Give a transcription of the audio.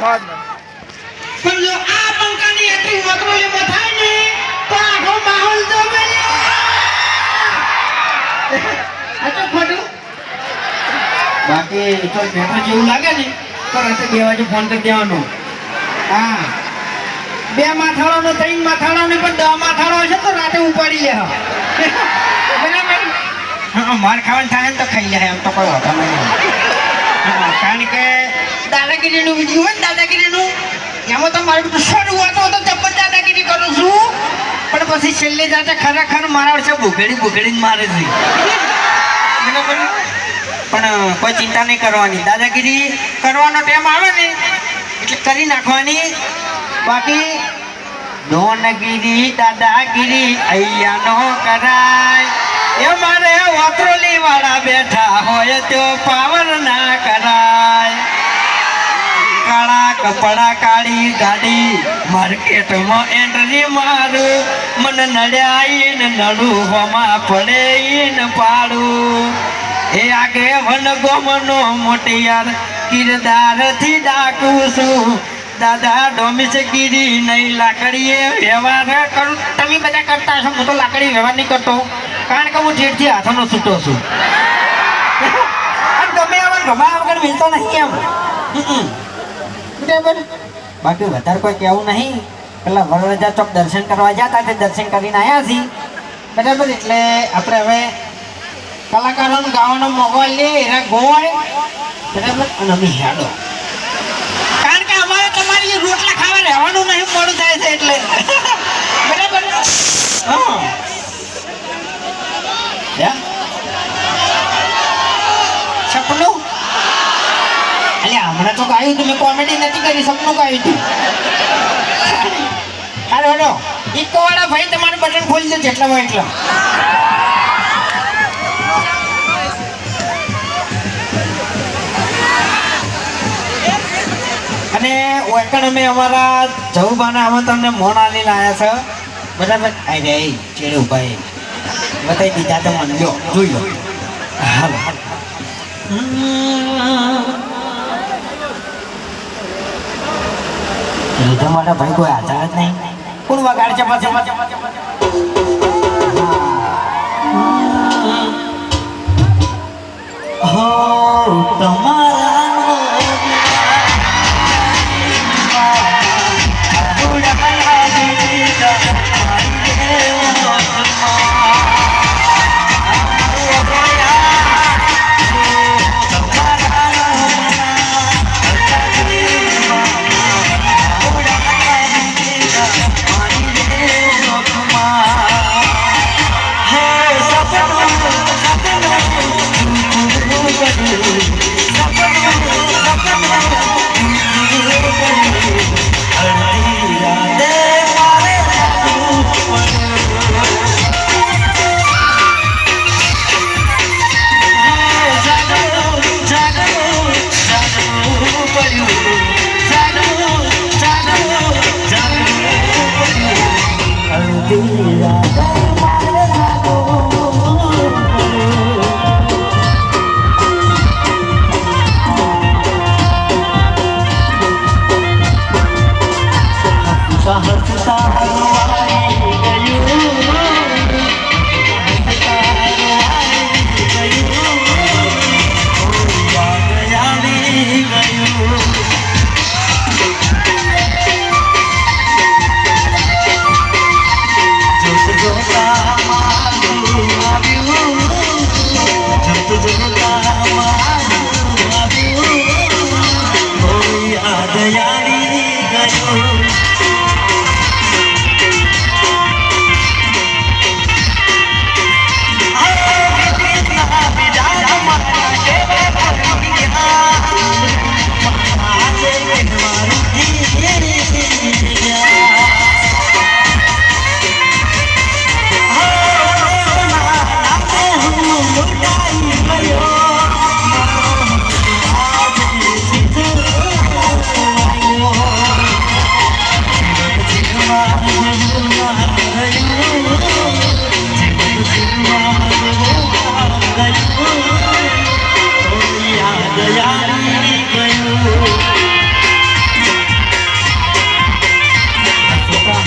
પણ જો આ પંખાની એટલી વકરોલીમાં થાય ને તો આખો માહોલ જો બને આ તો ખોટું બાકી તો પેપર જેવું લાગે ને તો રાતે 2 વાગે ફોન કરી દેવાનો હા 2 માથાળાનો 3 માથાળાનો પણ 10 માથાળો હશે તો રાતે ઉપાડી લે બરાબર હા માર ખાવાનું થાય ને તો ખાઈ લે એમ તો કોઈ હોતા નહીં કારણ કે દાદાગીરીનું વિડીયો હોય ને દાદાગીરીનું એમાં તો મારી બધું શરૂઆત તો જબર દાદાગીરી કરું છું પણ પછી છેલ્લે જાતે ખરેખર મારા વર્ષે બુઘેડીને મારે છે બરાબર પણ કોઈ ચિંતા નહીં કરવાની દાદાગીરી કરવાનો ટાઈમ આવે ને એટલે કરી નાખવાની બાકી ડોનગીરી દાદાગીરી અહીંયા નો કરાય એ મારે વાતરોલી વાળા બેઠા હોય તો પાવર ના કરાય કાળા કપડા કાળી ગાડી માર્કેટમાં એન્ટ્રી મારું મને નડ્યા ને નડું હોમાં પડે ને પાડું એ આગે વન ગોમનો મોટિયાર કિરદારથી ડાકું છું દાદા ડોમિસગીરી નહીં લાકડીએ વ્યવહાર કરું તમે બધા કરતા હશો હું તો લાકડી વ્યવહાર નહીં કરતો કારણ કે હું ઠેઠથી હાથોનો છૂટો છું ગમે આવા ગમા વગર મિલતો નહીં એમ બરાબર બાકી વધારે કોઈ કહેવું નહીં પેલા વરરાજા ચોક દર્શન કરવા જતા તે દર્શન કરીને આવ્યા છીએ બરાબર એટલે આપણે હવે કલાકારોને ગાવાનો મોકો લે એના ગોવાય બરાબર અને અમે હેડો કારણ કે અમારે તમારી રોટલા ખાવા રહેવાનું નહીં મોડું થાય છે એટલે બરાબર હા સપનું અલ્યા હમણાં તો ગાયું હતું મેં કોમેડી નથી કરી સપનું ગાયું હતું હાલો હાલો ઇકો વાળા ભાઈ તમારું બટન ખોલી દો જેટલામાં એટલા અને ઓકણ અમે અમારા જવુબાના આમંત્રણને મોન આલીને આવ્યા છે બરાબર આઈ રે ચેડે ઉભા બતાવી દીધા તો મને લો જોઈ લો હાલ લીધા માટે ભાઈ કોઈ આધાર જ નહીં કોણ વગાડ છે પાછળ હો તમા